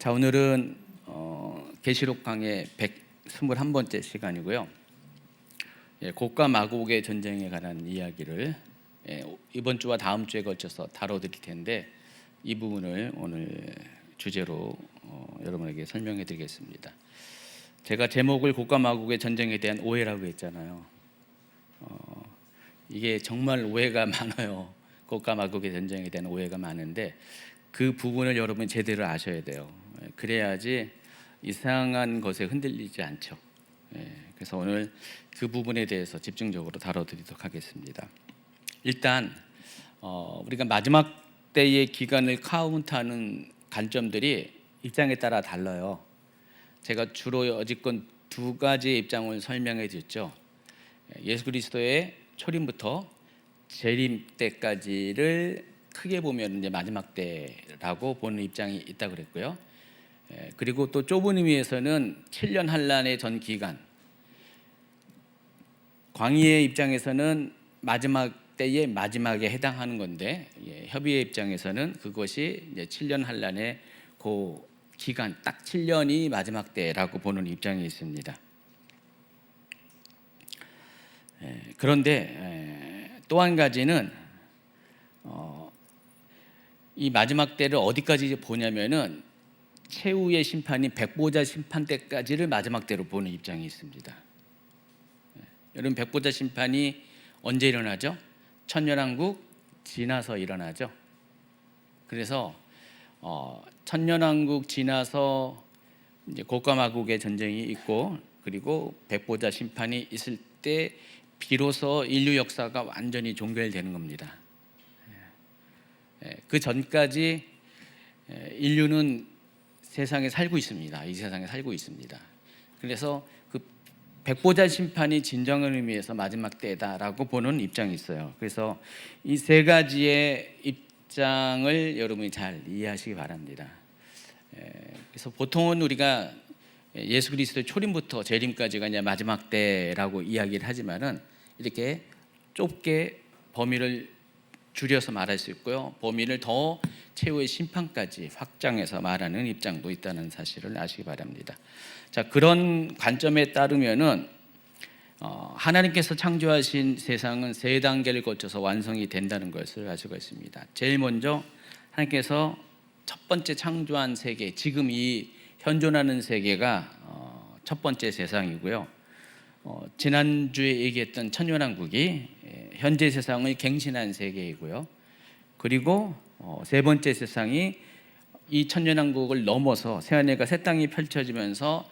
자, 오늘은 계시록 강의 121번째 시간이고요. 곡과 마곡의 전쟁에 관한 이야기를 이번 주와 다음 주에 걸쳐서 다뤄드릴 텐데, 이 부분을 오늘 주제로 여러분에게 설명해 드리겠습니다. 제가 제목을 곡과 마곡의 전쟁에 대한 오해라고 했잖아요. 이게 정말 오해가 많아요. 곡과 마곡의 전쟁에 대한 오해가 많은데, 그 부분을 여러분이 제대로 아셔야 돼요. 그래야지 이상한 것에 흔들리지 않죠. 그래서 오늘 그 부분에 대해서 집중적으로 다뤄드리도록 하겠습니다. 일단 우리가 마지막 때의 기간을 카운트하는 관점들이 입장에 따라 달라요. 제가 주로 여지껏 두 가지의 입장을 설명해 드렸죠. 예수 그리스도의 초림부터 재림 때까지를 크게 보면 이제 마지막 때라고 보는 입장이 있다 그랬고요. 그리고 또 좁은 의미에서는 7년 한란의 전 기간, 광의의 입장에서는 마지막 때의 마지막에 해당하는 건데, 협의의 입장에서는 그것이 이제 7년 한란의 그 기간, 딱 7년이 마지막 때라고 보는 입장이 있습니다. 그런데 또 한 가지는 이 마지막 때를 어디까지 보냐면은 최후의 심판인 백보자 심판 때까지를 마지막 때로 보는 입장이 있습니다. 여러분, 백보자 심판이 언제 일어나죠? 천년왕국 지나서 일어나죠. 그래서 천년왕국 지나서 이제 곡과 마곡의 전쟁이 있고, 그리고 백보자 심판이 있을 때 비로소 인류 역사가 완전히 종결되는 겁니다. 그 전까지 인류는 세상에 살고 있습니다. 이 세상에 살고 있습니다. 그래서 그 백보자 심판이 진정한 의미에서 마지막 때다라고 보는 입장이 있어요. 그래서 이 세 가지의 입장을 여러분이 잘 이해하시기 바랍니다. 그래서 보통은 우리가 예수 그리스도의 초림부터 재림까지가 이제 마지막 때라고 이야기를 하지만은, 이렇게 좁게 범위를 줄여서 말할 수 있고요, 범위를 더 최후의 심판까지 확장해서 말하는 입장도 있다는 사실을 아시기 바랍니다. 자, 그런 관점에 따르면은 하나님께서 창조하신 세상은 세 단계를 거쳐서 완성이 된다는 것을 알 수가 있습니다. 제일 먼저 하나님께서 첫 번째 창조한 세계, 지금 이 현존하는 세계가 첫 번째 세상이고요. 지난주에 얘기했던 천년왕국이 현재 세상을 갱신한 세계이고요. 그리고 세 번째 세상이 이 천년왕국을 넘어서 새하늘과 새 땅이 펼쳐지면서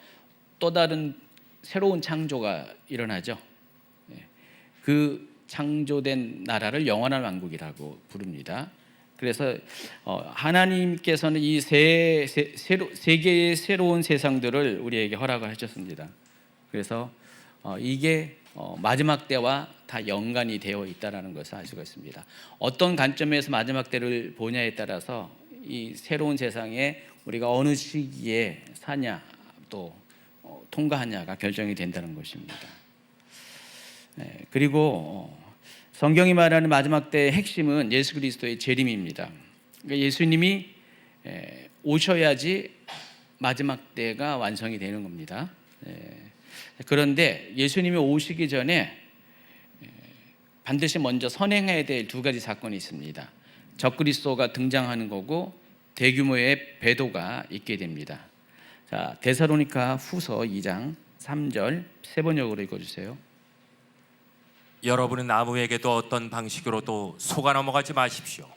또 다른 새로운 창조가 일어나죠. 그 창조된 나라를 영원한 왕국이라고 부릅니다. 그래서 하나님께서는 이 세 개의 새로운 세상들을 우리에게 허락을 하셨습니다. 그래서 이게 마지막 때와 다 연관이 되어 있다는 것을 알 수가 있습니다. 어떤 관점에서 마지막 때를 보냐에 따라서 이 새로운 세상에 우리가 어느 시기에 사냐, 또 통과하냐가 결정이 된다는 것입니다. 그리고 성경이 말하는 마지막 때의 핵심은 예수 그리스도의 재림입니다. 그러니까 예수님이 오셔야지 마지막 때가 완성이 되는 겁니다. 그런데 예수님이 오시기 전에 반드시 먼저 선행해야 될 두 가지 사건이 있습니다. 적그리스도가 등장하는 거고, 대규모의 배도가 있게 됩니다. 자, 데살로니가 후서 2장 3절 세 번역으로 읽어주세요. 여러분은 아무에게도 어떤 방식으로도 속아 넘어가지 마십시오.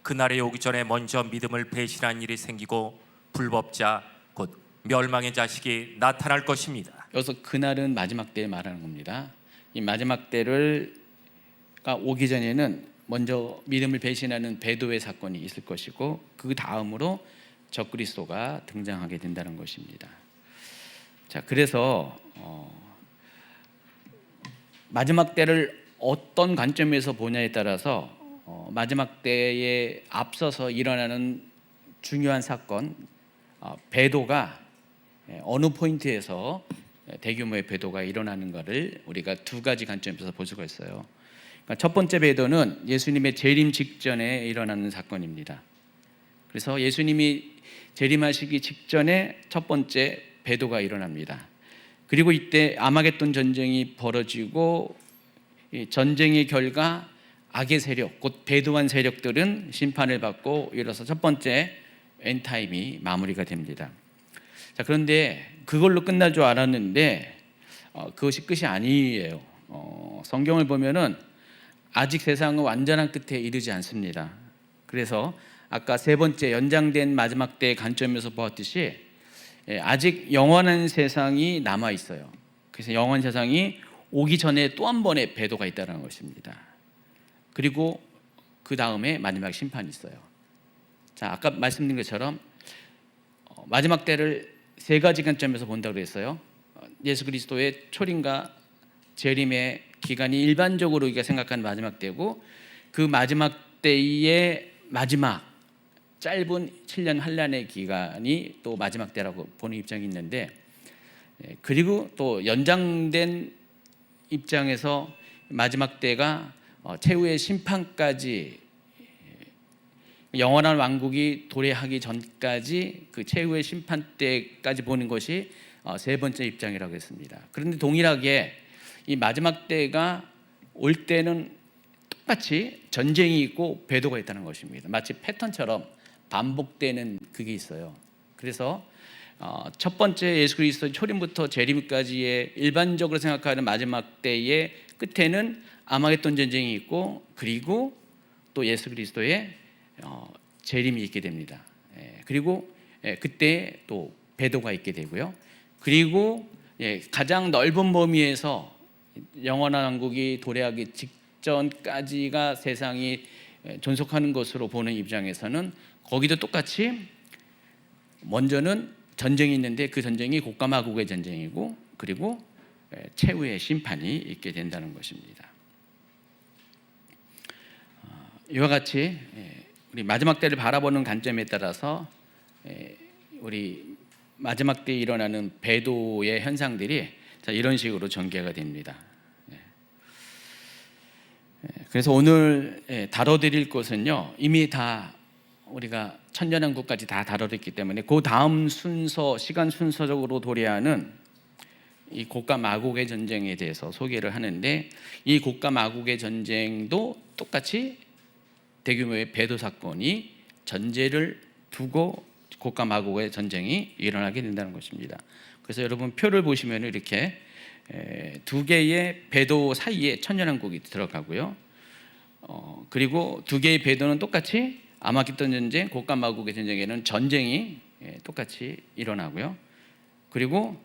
그날이 오기 전에 먼저 믿음을 배신한 일이 생기고 불법자 곧 멸망의 자식이 나타날 것입니다. 여기서 그날은 마지막 때 말하는 겁니다. 이 마지막 때가 오기 전에는 먼저 믿음을 배신하는 배도의 사건이 있을 것이고, 그 다음으로 적그리스도가 등장하게 된다는 것입니다. 자, 그래서 마지막 때를 어떤 관점에서 보냐에 따라서 마지막 때에 앞서서 일어나는 중요한 사건, 배도가 어느 포인트에서 대규모의 배도가 일어나는 것을 우리가 두 가지 관점에서 볼 수가 있어요. 그러니까 첫 번째 배도는 예수님의 재림 직전에 일어나는 사건입니다. 그래서 예수님이 재림하시기 직전에 첫 번째 배도가 일어납니다. 그리고 이때 아마겟돈 전쟁이 벌어지고 이 전쟁의 결과 악의 세력, 곧 배도한 세력들은 심판을 받고 이로써 첫 번째 엔타임이 마무리가 됩니다. 자, 그런데 그걸로 끝날 줄 알았는데 그것이 끝이 아니에요. 성경을 보면은 아직 세상은 완전한 끝에 이르지 않습니다. 그래서 아까 세 번째 연장된 마지막 때의 관점에서 보았듯이 아직 영원한 세상이 남아 있어요. 그래서 영원한 세상이 오기 전에 또 한 번의 배도가 있다는 것입니다. 그리고 그 다음에 마지막 심판이 있어요. 자, 아까 말씀드린 것처럼 마지막 때를 세 가지 관점에서 본다고 그랬어요. 예수 그리스도의 초림과 재림의 기간이 일반적으로 우리가 생각하는 마지막 때고, 그 마지막 때의 마지막 짧은 7년 환란의 기간이 또 마지막 때라고 보는 입장이 있는데, 그리고 또 연장된 입장에서 마지막 때가 최후의 심판까지, 영원한 왕국이 도래하기 전까지 그 최후의 심판 때까지 보는 것이 세 번째 입장이라고 했습니다. 그런데 동일하게 이 마지막 때가 올 때는 똑같이 전쟁이 있고 배도가 있다는 것입니다. 마치 패턴처럼 반복되는 그게 있어요. 그래서 첫 번째 예수 그리스도 초림부터 재림까지의 일반적으로 생각하는 마지막 때의 끝에는 아마겟돈 전쟁이 있고, 그리고 또 예수 그리스도의 재림이 있게 됩니다. 그리고 그때 또 배도가 있게 되고요. 그리고 가장 넓은 범위에서 영원한 왕국이 도래하기 직전까지가 세상이 존속하는 것으로 보는 입장에서는 거기도 똑같이 먼저는 전쟁이 있는데 그 전쟁이 곡과 마곡의 전쟁이고, 그리고 최후의 심판이 있게 된다는 것입니다. 이와 같이 우리 마지막 때를 바라보는 관점에 따라서 우리 마지막 때에 일어나는 배도의 현상들이 이런 식으로 전개가 됩니다. 그래서 오늘 다뤄드릴 것은요, 이미 다 우리가 천년왕국까지 다 다뤄졌기 때문에 그 다음 순서, 시간 순서적으로 도래하는 이 곡과 마곡의 전쟁에 대해서 소개를 하는데, 이 곡과 마곡의 전쟁도 똑같이 대규모의 배도 사건이 전제를 두고 곡과 마곡의 전쟁이 일어나게 된다는 것입니다. 그래서 여러분 표를 보시면 이렇게 두 개의 배도 사이에 천년왕국이 들어가고요. 그리고 두 개의 배도는 똑같이 아마겟돈 전쟁, 곡과 마곡의 전쟁에는 전쟁이 똑같이 일어나고요. 그리고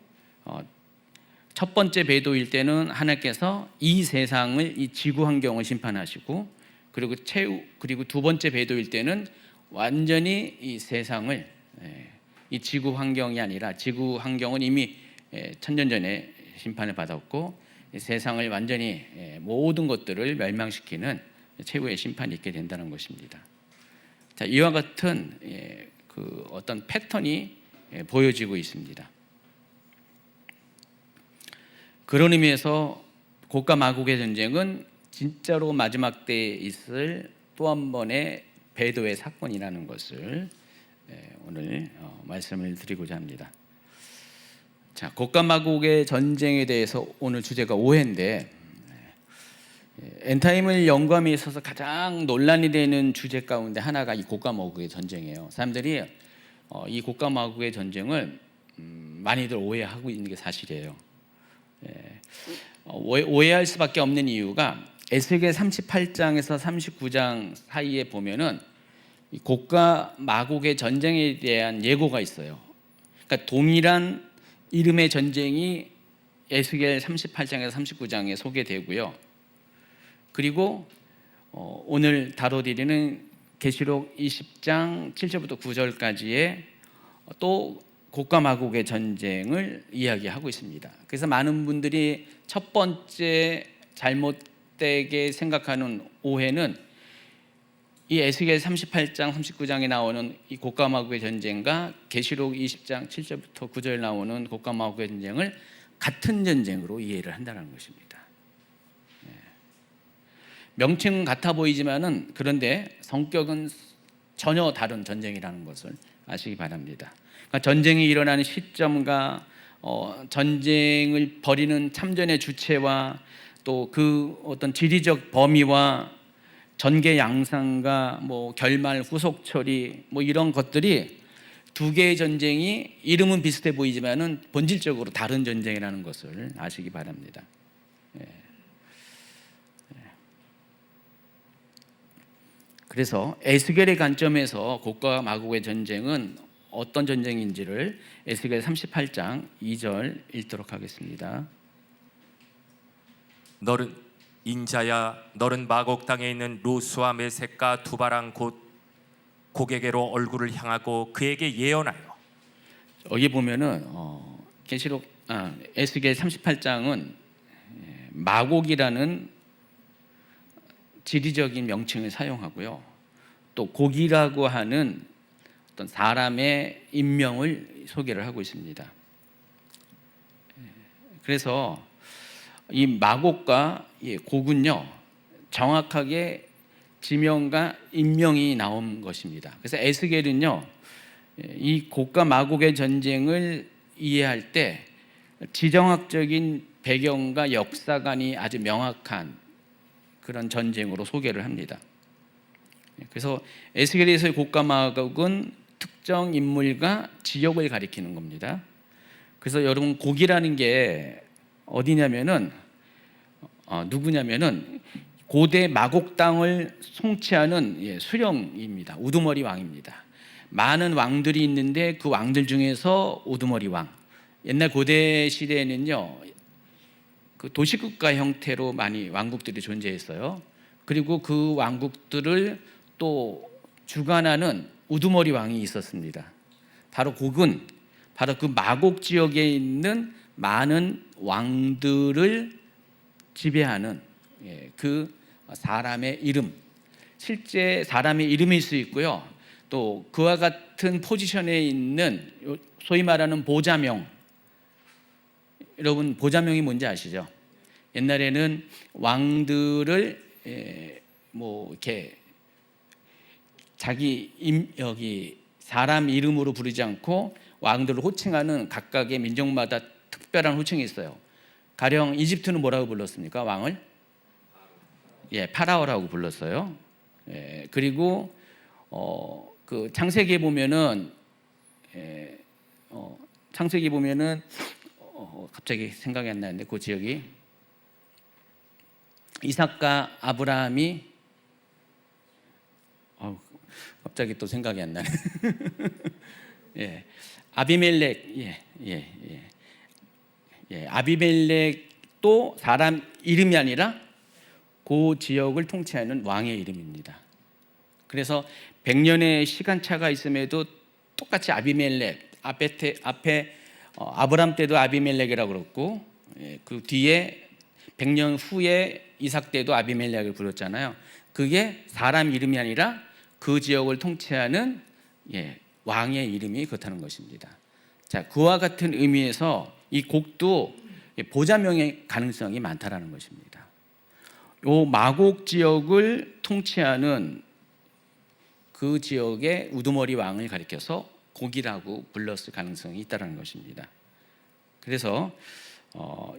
첫 번째 배도일 때는 하나님께서 이 세상을, 이 지구 환경을 심판하시고, 그리고 두 번째 배도일 때는 완전히 이 세상을, 이 지구 환경이 아니라, 지구 환경은 이미 천년 전에 심판을 받았고 세상을 완전히 모든 것들을 멸망시키는 최후의 심판이 있게 된다는 것입니다. 자, 이와 같은 그 어떤 패턴이 보여지고 있습니다. 그런 의미에서 곡과 마곡의 전쟁은 진짜로 마지막 때에 있을 또 한 번의 배도의 사건이라는 것을 오늘 말씀을 드리고자 합니다. 자, 곡과 마곡의 전쟁에 대해서 오늘 주제가 오해인데, 엔타임을 연구함에 있어서 가장 논란이 되는 주제 가운데 하나가 이 곡과 마곡의 전쟁이에요. 사람들이 이 곡과 마곡의 전쟁을 많이들 오해하고 있는 게 사실이에요. 오해할 수밖에 없는 이유가 에스겔 38장에서 39장 사이에 보면은 이 곡과 마곡의 전쟁에 대한 예고가 있어요. 그러니까 동일한 이름의 전쟁이 에스겔 38장에서 39장에 소개되고요. 그리고 오늘 다뤄드리는 계시록 20장 7절부터 9절까지의 또 곡과 마곡의 전쟁을 이야기하고 있습니다. 그래서 많은 분들이 첫 번째 잘못되게 생각하는 오해는 이 에스겔 38장 39장에 나오는 이 곡과 마곡의 전쟁과 계시록 20장 7절부터 9절 나오는 곡과 마곡의 전쟁을 같은 전쟁으로 이해를 한다는 것입니다. 명칭은 같아 보이지만은 그런데 성격은 전혀 다른 전쟁이라는 것을 아시기 바랍니다. 그러니까 전쟁이 일어나는 시점과 전쟁을 벌이는 참전의 주체와 또 그 어떤 지리적 범위와 전개 양상과 뭐 결말 후속 처리 뭐 이런 것들이 두 개의 전쟁이 이름은 비슷해 보이지만은 본질적으로 다른 전쟁이라는 것을 아시기 바랍니다. 그래서 에스겔의 관점에서 곡과 마곡의 전쟁은 어떤 전쟁인지를 에스겔 38장 2절 읽도록 하겠습니다. 너는 인자야, 너는 마곡 땅에 있는 루스와 메섹과 두바랑 곧 고게게로 얼굴을 향하고 그에게 예언하여. 여기 보면은 계시록 에스겔 38장은 마곡이라는 지리적인 명칭을 사용하고요. 또 곡이라고 하는 어떤 사람의 인명을 소개를 하고 있습니다. 그래서 이 마곡과 곡은요, 정확하게 지명과 인명이 나온 것입니다. 그래서 에스겔은요, 이 곡과 마곡의 전쟁을 이해할 때 지정학적인 배경과 역사관이 아주 명확한 그런 전쟁으로 소개를 합니다. 그래서 에스겔에서의 곡과 마곡은 특정 인물과 지역을 가리키는 겁니다. 그래서 여러분 곡이라는 게 어디냐면은 누구냐면은 고대 마곡 땅을 통치하는 수령입니다. 우두머리 왕입니다. 많은 왕들이 있는데 그 왕들 중에서 우두머리 왕. 옛날 고대 시대에는요, 그 도시국가 형태로 많이 왕국들이 존재했어요. 그리고 그 왕국들을 또 주관하는 우두머리 왕이 있었습니다. 바로 곡은 바로 그 마곡 지역에 있는 많은 왕들을 지배하는 그 사람의 이름, 실제 사람의 이름일 수 있고요. 또 그와 같은 포지션에 있는 소위 말하는 보자명. 여러분 보자명이 뭔지 아시죠? 옛날에는 왕들을 뭐 이렇게 자기 여기 사람 이름으로 부르지 않고 왕들을 호칭하는 각각의 민족마다 특별한 호칭이 있어요. 가령 이집트는 뭐라고 불렀습니까? 왕을? 파라오라고 불렀어요. 그리고 그 창세기에 보면은 창세기 보면은 갑자기 생각이 안 나는데 그 지역이 이삭과 아브라함이 갑자기 또 생각이 안 나네. 아비멜렉 아비멜렉도 사람 이름이 아니라 그 지역을 통치하는 왕의 이름입니다. 그래서 100년의 시간차가 있음에도 똑같이 아비멜렉 앞에 아브람 때도 아비멜렉이라고 그랬고 그 뒤에 100년 후에 이삭 때도 아비멜렉을 불렀잖아요. 그게 사람 이름이 아니라 그 지역을 통치하는 왕의 이름이 그렇다는 것입니다. 자, 그와 같은 의미에서 이 곡도 보자명의 가능성이 많다라는 것입니다. 이 마곡 지역을 통치하는 그 지역의 우두머리 왕을 가리켜서 곡이라고 불렀을 가능성이 있다는 것입니다. 그래서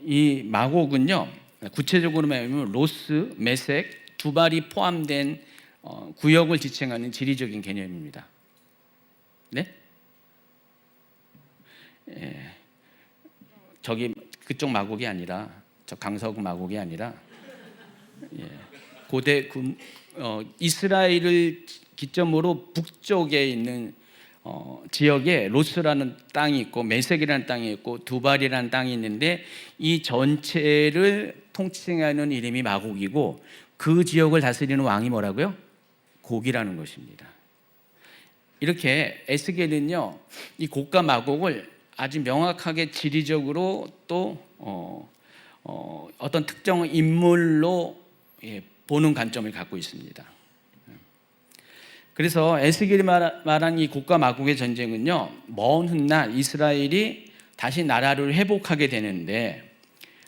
이 마곡은요, 구체적으로 말하면 로스, 메섹, 두발이 포함된 구역을 지칭하는 지리적인 개념입니다. 네? 저기 그쪽 마곡이 아니라 저 강서구 마곡이 아니라 고대 이스라엘을 기점으로 북쪽에 있는 지역에 로스라는 땅이 있고 메섹이라는 땅이 있고 두발이라는 땅이 있는데 이 전체를 통칭하는 이름이 마곡이고 그 지역을 다스리는 왕이 뭐라고요? 곡이라는 것입니다. 이렇게 에스겔은요, 이 곡과 마곡을 아주 명확하게 지리적으로 또 어떤 특정 인물로 보는 관점을 갖고 있습니다. 그래서 에스겔이 말한 이 곡과 마곡의 전쟁은요, 먼 훗날 이스라엘이 다시 나라를 회복하게 되는데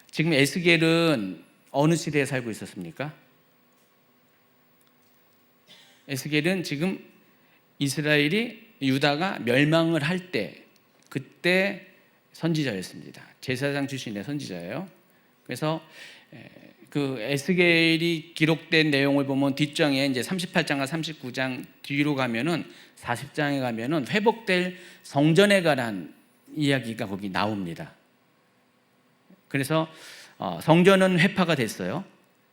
지금 에스겔은 어느 시대에 살고 있었습니까? 에스겔은 지금 이스라엘이 유다가 멸망을 할 때 그때 선지자였습니다. 제사장 출신의 선지자예요. 그래서 그 에스겔이 기록된 내용을 보면 뒷장에 이제 38장과 39장 뒤로 가면은 40장에 가면은 회복될 성전에 관한 이야기가 거기 나옵니다. 그래서 성전은 회파가 됐어요.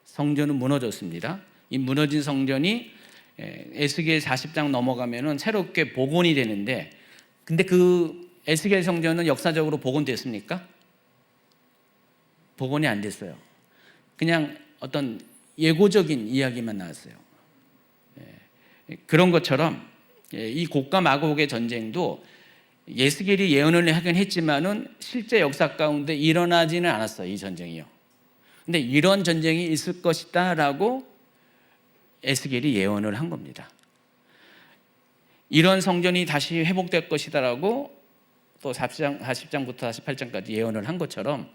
성전은 무너졌습니다. 이 무너진 성전이 에스겔 40장 넘어가면은 새롭게 복원이 되는데, 근데 그 에스겔 성전은 역사적으로 복원됐습니까? 복원이 안 됐어요. 그냥 어떤 예고적인 이야기만 나왔어요. 그런 것처럼 이 곡과 마곡의 전쟁도 에스겔이 예언을 하긴 했지만은 실제 역사 가운데 일어나지는 않았어요. 이 전쟁이요. 근데 이런 전쟁이 있을 것이다라고 에스겔이 예언을 한 겁니다. 이런 성전이 다시 회복될 것이다라고 또 40장부터 48장까지 예언을 한 것처럼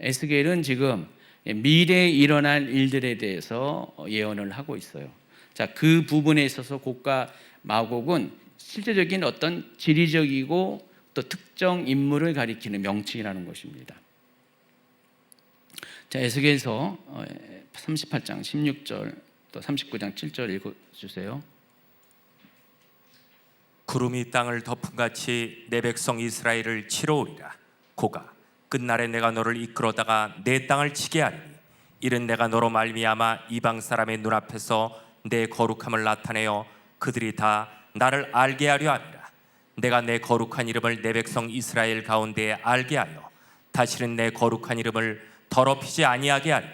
에스겔은 지금 미래에 일어날 일들에 대해서 예언을 하고 있어요. 자, 그 부분에 있어서 곡과 마곡은 실제적인 어떤 지리적이고 또 특정 인물을 가리키는 명칭이라는 것입니다. 자, 에스겔서 38장 16절 또 39장 7절 읽어주세요. 구름이 땅을 덮은 같이 내 백성 이스라엘을 치러 오리라. 고가 끝날에 내가 너를 이끌어다가 내 땅을 치게 하리니 이는 내가 너로 말미암아 이방 사람의 눈앞에서 내 거룩함을 나타내어 그들이 다 나를 알게 하려 함이라. 내가 내 거룩한 이름을 내 백성 이스라엘 가운데에 알게 하여 다시는 내 거룩한 이름을 더럽히지 아니하게 하리니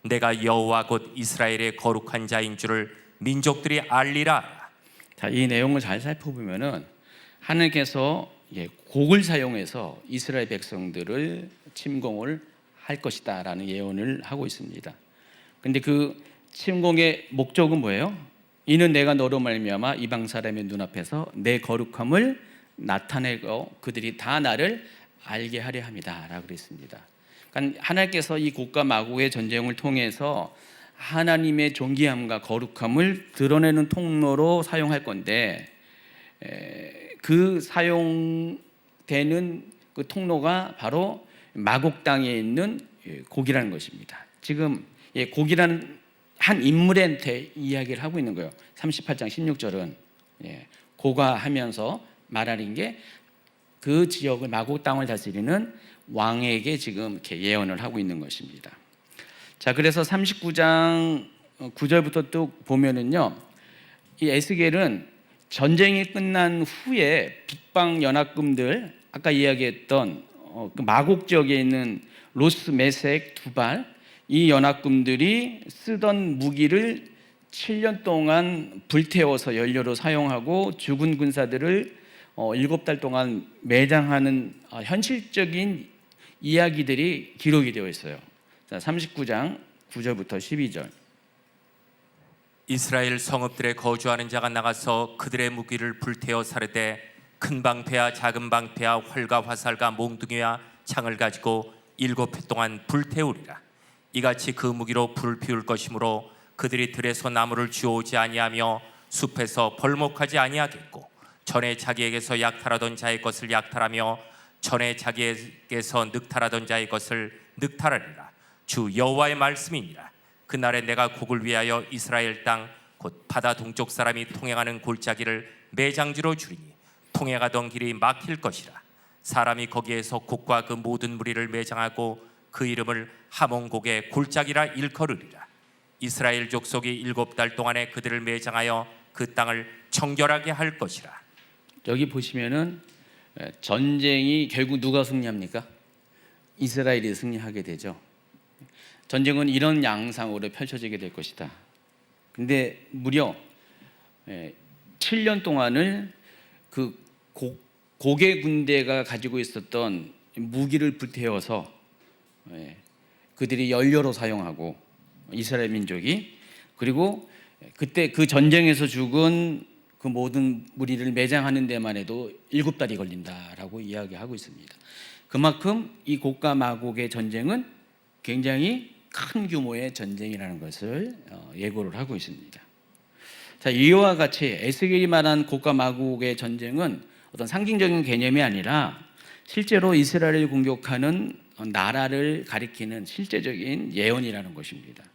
내가 여호와 곧 이스라엘의 거룩한 자인 줄을 민족들이 알리라. 자, 이 내용을 잘 살펴보면은 하나님께서 곡을 사용해서 이스라엘 백성들을 침공을 할 것이다라는 예언을 하고 있습니다. 근데 그 침공의 목적은 뭐예요? 이는 내가 너로 말미암아 이방 사람의 눈앞에서 내 거룩함을 나타내고 그들이 다 나를 알게 하려 함이다라고 그랬습니다. 그러니까 하나님께서 이 곡과 마곡의 전쟁을 통해서 하나님의 존귀함과 거룩함을 드러내는 통로로 사용할 건데, 그 사용되는 그 통로가 바로 마곡 땅에 있는 곡이라는 것입니다. 지금 곡이라는 한 인물한테 이야기를 하고 있는 거예요. 38장 16절은 고가 하면서 말하는 게 그 지역을 마곡 땅을 다스리는 왕에게 지금 이렇게 예언을 하고 있는 것입니다. 자, 그래서 39장 9절부터 또 보면은요, 이 에스겔은 전쟁이 끝난 후에 북방 연합군들, 아까 이야기했던 그 마곡 지역에 있는 로스, 메섹, 두발, 이 연합군들이 쓰던 무기를 7년 동안 불태워서 연료로 사용하고 죽은 군사들을 7달 동안 매장하는 현실적인 이야기들이 기록이 되어 있어요. 자, 39장 9절부터 12절. 이스라엘 성읍들에 거주하는 자가 나가서 그들의 무기를 불태워 사르되 큰 방패와 작은 방패와 활과 화살과 몽둥이와 창을 가지고 7해 동안 불태우리라. 이같이 그 무기로 불을 피울 것이므로 그들이 들에서 나무를 주워오지 아니하며 숲에서 벌목하지 아니하겠고 전에 자기에게서 약탈하던 자의 것을 약탈하며 전에 자기에게서 늑탈하던 자의 것을 늑탈하리라. 주 여호와의 말씀이니라. 그날에 내가 곡을 위하여 이스라엘 땅 곧 바다 동쪽 사람이 통행하는 골짜기를 매장지로 주리니 통행하던 길이 막힐 것이라. 사람이 거기에서 곡과 그 모든 무리를 매장하고 그 이름을 하몬곡의 골짜기라 일컬으리라. 이스라엘 족속이 7달 동안에 그들을 매장하여 그 땅을 청결하게 할 것이라. 여기 보시면은 전쟁이 결국 누가 승리합니까? 이스라엘이 승리하게 되죠. 전쟁은 이런 양상으로 펼쳐지게 될 것이다. 근데 무려 7년 동안을 그 고개 군대가 가지고 있었던 무기를 불태워서 그들이 연료로 사용하고 이스라엘 민족이, 그리고 그때 그 전쟁에서 죽은 그 모든 무리를 매장하는 데만 해도 7달이 걸린다라고 이야기하고 있습니다. 그만큼 이 곡과 마곡의 전쟁은 굉장히 큰 규모의 전쟁이라는 것을 예고를 하고 있습니다. 자, 이와 같이 에스겔이 말한 곡과 마곡의 전쟁은 어떤 상징적인 개념이 아니라 실제로 이스라엘을 공격하는 나라를 가리키는 실제적인 예언이라는 것입니다.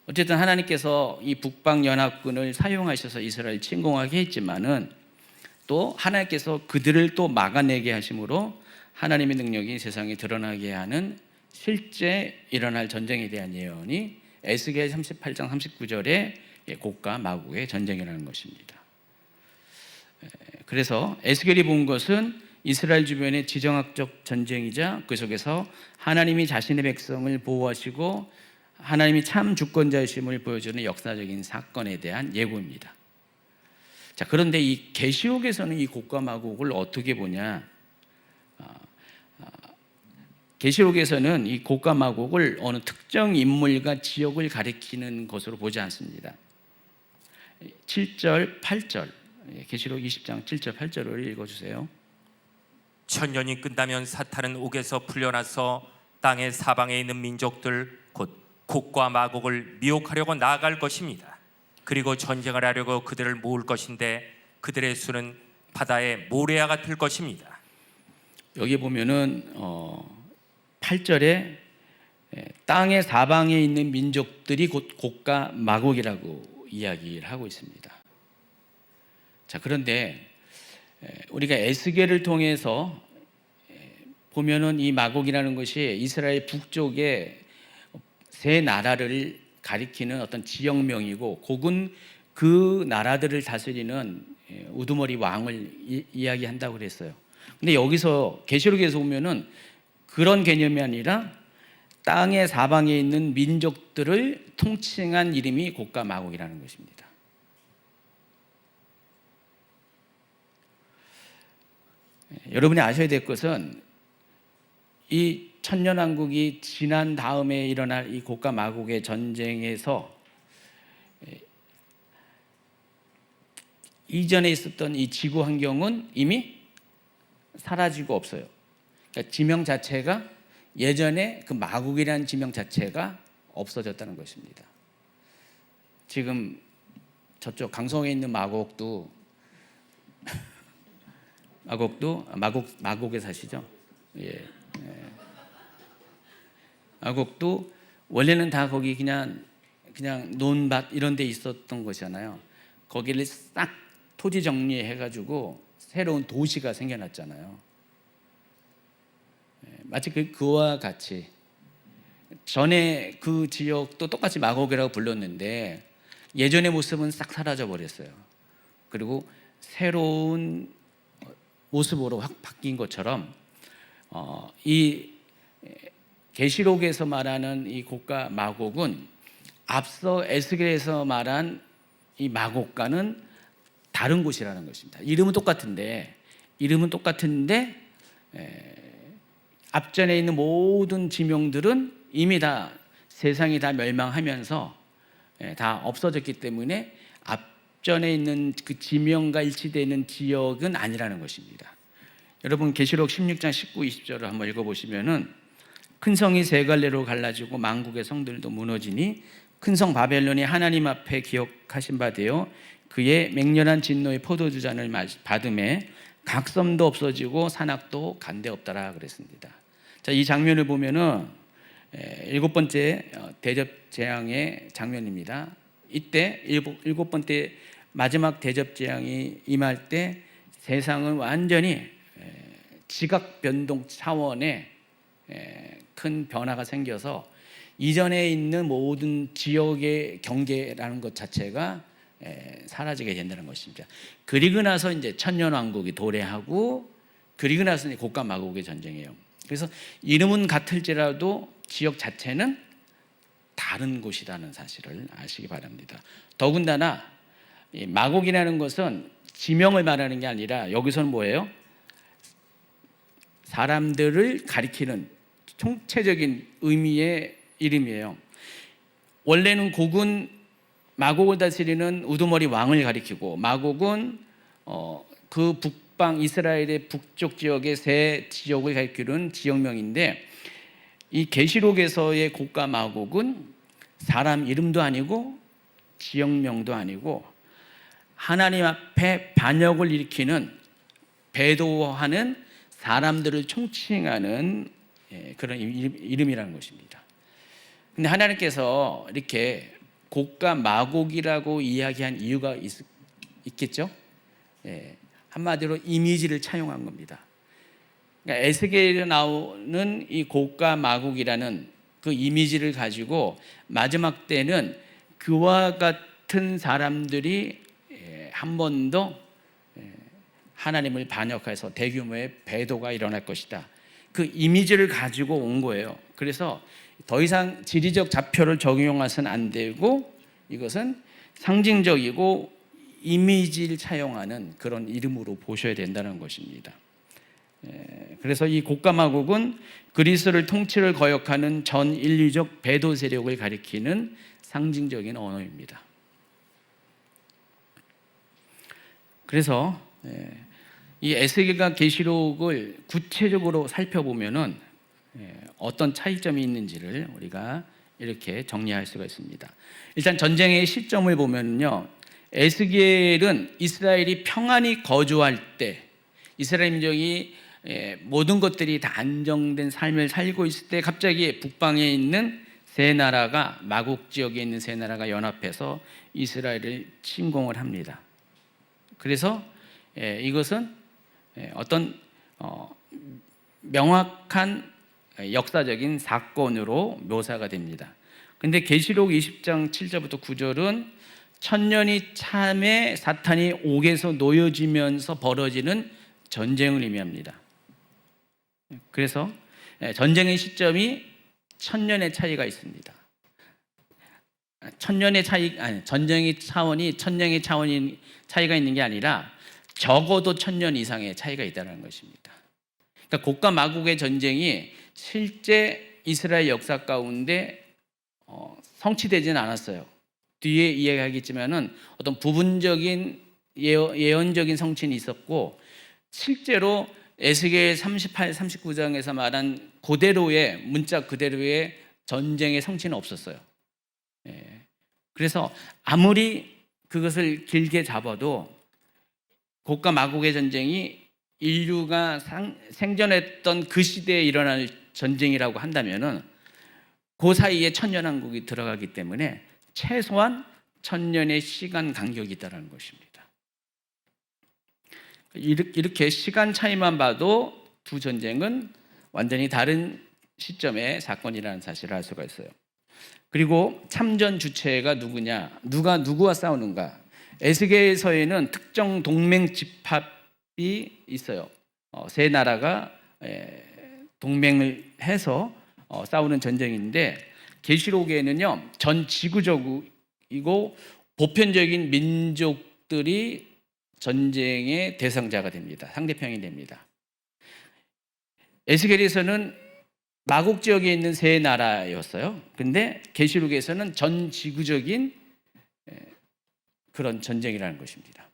어쨌든 하나님께서 이 북방 연합군을 사용하셔서 이스라엘을 침공하게 했지만은 또 하나님께서 그들을 또 막아내게 하심으로 하나님의 능력이 세상에 드러나게 하는 실제 일어날 전쟁에 대한 예언이 에스겔 38장 39절의 곡과 마곡의 전쟁이라는 것입니다. 그래서 에스겔이 본 것은 이스라엘 주변의 지정학적 전쟁이자 그 속에서 하나님이 자신의 백성을 보호하시고 하나님이 참 주권자이심을 보여주는 역사적인 사건에 대한 예고입니다. 자, 그런데 이 계시록에서는 이 곡과 마곡을 어떻게 보냐? 계시록에서는 이 곡과 마곡을 어느 특정 인물과 지역을 가리키는 것으로 보지 않습니다. 7절, 8절, 계시록 20장 7절, 8절을 읽어주세요. 천년이 끝나면 사탄은 옥에서 풀려나서 땅의 사방에 있는 민족들 곧 곡과 마곡을 미혹하려고 나아갈 것입니다. 그리고 전쟁을 하려고 그들을 모을 것인데 그들의 수는 바다의 모래와 같을 것입니다. 여기 보면은 8절에 땅의 사방에 있는 민족들이 곧 곡과 마곡이라고 이야기를 하고 있습니다. 자, 그런데 우리가 에스겔을 통해서 보면은 이 마곡이라는 것이 이스라엘 북쪽의 세 나라를 가리키는 어떤 지역명이고 곡은 그 나라들을 다스리는 우두머리 왕을 이야기한다고 그랬어요. 근데 여기서 계시록에서 보면은 그런 개념이 아니라 땅의 사방에 있는 민족들을 통칭한 이름이 곡과 마곡이라는 것입니다. 여러분이 아셔야 될 것은 이 천년왕국이 지난 다음에 일어날 이 곡과 마곡의 전쟁에서 이전에 있었던 이 지구 환경은 이미 사라지고 없어요. 그러니까 지명 자체가 예전에 그 마곡이라는 지명 자체가 없어졌다는 것입니다. 지금 저쪽 강성에 있는 마곡도 마곡에 사시죠? 예. 마곡도 원래는 다 거기 그냥 논밭 이런 데 있었던 것이잖아요. 거기를 싹 토지 정리해가지고 새로운 도시가 생겨났잖아요. 마치 그와 같이 전에 그 지역도 똑같이 마곡이라고 불렀는데 예전의 모습은 싹 사라져 버렸어요. 그리고 새로운 모습으로 확 바뀐 것처럼 이 계시록에서 말하는 이 곡과 마곡은 앞서 에스겔에서 말한 이 마곡과는 다른 곳이라는 것입니다. 이름은 똑같은데 앞전에 있는 모든 지명들은 이미 다 세상이 다 멸망하면서 다 없어졌기 때문에 앞전에 있는 그 지명과 일치되는 지역은 아니라는 것입니다. 여러분 계시록 16장 19, 20절을 한번 읽어보시면은 큰 성이 세 갈래로 갈라지고 만국의 성들도 무너지니 큰 성 바벨론이 하나님 앞에 기억하신 바 되어 그의 맹렬한 진노의 포도주 잔을 받음에 각 섬도 없어지고 산악도 간데 없더라 그랬습니다. 자, 이 장면을 보면은 일곱 번째 대접 재앙의 장면입니다. 이때 일곱 번째 마지막 대접 재앙이 임할 때 세상은 완전히 지각 변동 차원의 큰 변화가 생겨서 이전에 있는 모든 지역의 경계라는 것 자체가 사라지게 된다는 것입니다. 그리고 나서 이제 천년왕국이 도래하고 그리고 나서 곡과 마곡의 전쟁이에요. 그래서 이름은 같을지라도 지역 자체는 다른 곳이라는 사실을 아시기 바랍니다. 더군다나 이 마곡이라는 것은 지명을 말하는 게 아니라 여기서는 뭐예요? 사람들을 가리키는 총체적인 의미의 이름이에요. 원래는 곡은 마곡을 다스리는 우두머리 왕을 가리키고 마곡은 그 북방 이스라엘의 북쪽 지역의 세 지역을 가리키는 지역명인데 이 계시록에서의 곡과 마곡은 사람 이름도 아니고 지역명도 아니고 하나님 앞에 반역을 일으키는, 배도하는 사람들을 총칭하는 그런 이름이라는 것입니다. 근데 하나님께서 이렇게 곡과 마곡이라고 이야기한 이유가 있겠죠? 한마디로 이미지를 차용한 겁니다. 그러니까 에스겔에 나오는 이 곡과 마곡이라는 그 이미지를 가지고 마지막 때는 그와 같은 사람들이 한 번 더 하나님을 반역해서 대규모의 배도가 일어날 것이다. 그 이미지를 가지고 온 거예요. 그래서 더 이상 지리적 좌표를 적용해서는 안 되고 이것은 상징적이고 이미지를 차용하는 그런 이름으로 보셔야 된다는 것입니다. 그래서 이 곡과 마곡은 그리스도를 통치를 거역하는 전 인류적 배도 세력을 가리키는 상징적인 언어입니다. 그래서 이 에스겔과 계시록을 구체적으로 살펴보면은 어떤 차이점이 있는지를 우리가 이렇게 정리할 수가 있습니다. 일단 전쟁의 시점을 보면요, 에스겔은 이스라엘이 평안히 거주할 때, 이스라엘 민족이 모든 것들이 다 안정된 삶을 살고 있을 때 갑자기 북방에 있는 세 나라가, 마곡 지역에 있는 세 나라가 연합해서 이스라엘을 침공을 합니다. 그래서 이것은 어떤 명확한 역사적인 사건으로 묘사가 됩니다. 근데 계시록 20장 7절부터 9절은 천년이 참에 사탄이 옥에서 놓여지면서 벌어지는 전쟁을 의미합니다. 그래서 전쟁의 시점이 천년의 차이가 있습니다. 전쟁의 차원이 천년의 차이가 있는 게 아니라 적어도 천년 이상의 차이가 있다는 것입니다. 그러니까 곡과 마곡의 전쟁이 실제 이스라엘 역사 가운데 성취되지는 않았어요. 뒤에 이야기하겠지만은 어떤 부분적인 예언적인 성취는 있었고, 실제로 에스겔 38, 39장에서 말한 그대로의 문자 그대로의 전쟁의 성취는 없었어요. 그래서 아무리 그것을 길게 잡아도 곡과 마곡의 전쟁이 인류가 생존했던 그 시대에 일어날 전쟁이라고 한다면은 그 사이에 천년왕국이 들어가기 때문에 최소한 천년의 시간 간격이 있다는 것입니다. 이렇게 시간 차이만 봐도 두 전쟁은 완전히 다른 시점의 사건이라는 사실을 알 수가 있어요. 그리고 참전 주체가 누구냐, 누가 누구와 싸우는가. 에스겔서에는 특정 동맹 집합이 있어요. 세 나라가 동맹을 해서 싸우는 전쟁인데, 계시록에는요 전 지구적이고 보편적인 민족들이 전쟁의 대상자가 됩니다. 상대편이 됩니다. 에스겔에서는 마곡 지역에 있는 세 나라였어요. 근데 계시록에서는 전 지구적인 그런 전쟁이라는 것입니다.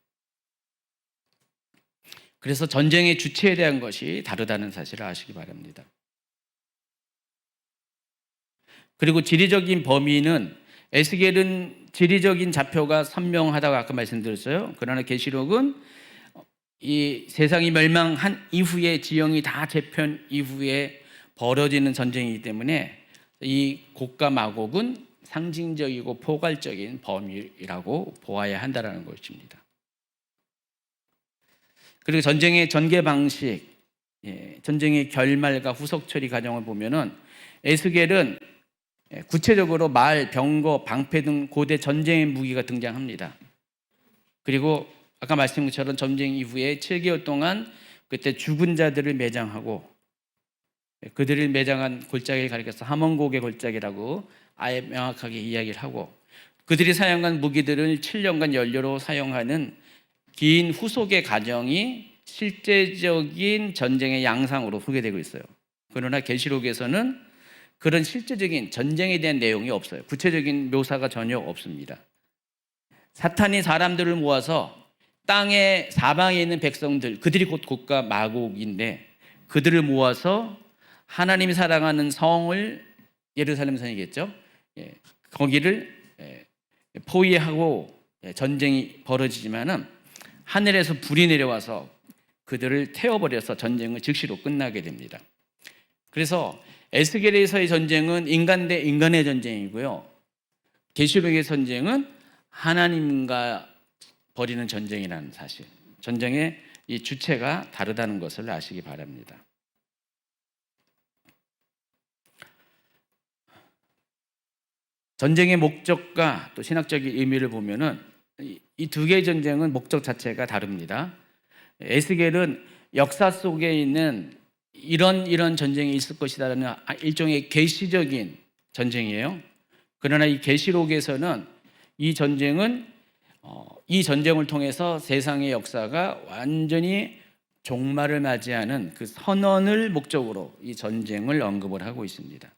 그래서 전쟁의 주체에 대한 것이 다르다는 사실을 아시기 바랍니다. 그리고 지리적인 범위는, 에스겔은 지리적인 좌표가 선명하다고 아까 말씀드렸어요. 그러나 계시록은 이 세상이 멸망한 이후에, 지형이 다 재편 이후에 벌어지는 전쟁이기 때문에 이 곡과 마곡은 상징적이고 포괄적인 범위라고 보아야 한다는 것입니다. 그리고 전쟁의 전개 방식, 전쟁의 결말과 후속 처리 과정을 보면은 에스겔은 구체적으로 말, 병거, 방패 등 고대 전쟁의 무기가 등장합니다. 그리고 아까 말씀드린 것처럼 전쟁 이후에 7개월 동안 그때 죽은 자들을 매장하고, 그들을 매장한 골짜기를 가리켜서 하몬곡의 골짜기라고 아예 명확하게 이야기를 하고, 그들이 사용한 무기들을 7년간 연료로 사용하는 긴 후속의 과정이 실제적인 전쟁의 양상으로 소개되고 있어요. 그러나 계시록에서는 그런 실제적인 전쟁에 대한 내용이 없어요. 구체적인 묘사가 전혀 없습니다. 사탄이 사람들을 모아서 땅의 사방에 있는 백성들, 그들이 곧 곡과 마곡인데, 그들을 모아서 하나님이 사랑하는 성을, 예루살렘 성이겠죠, 거기를 포위하고 전쟁이 벌어지지만은 하늘에서 불이 내려와서 그들을 태워버려서 전쟁은 즉시로 끝나게 됩니다. 그래서 에스겔에서의 전쟁은 인간 대 인간의 전쟁이고요. 계시록의 전쟁은 하나님과 벌이는 전쟁이라는 사실, 전쟁의 이 주체가 다르다는 것을 아시기 바랍니다. 전쟁의 목적과 또 신학적인 의미를 보면은 이 두 개의 전쟁은 목적 자체가 다릅니다. 에스겔은 역사 속에 있는 이런 전쟁이 있을 것이다라는 일종의 계시적인 전쟁이에요. 그러나 이 계시록에서는 이 전쟁은 이 전쟁을 통해서 세상의 역사가 완전히 종말을 맞이하는 그 선언을 목적으로 이 전쟁을 언급을 하고 있습니다.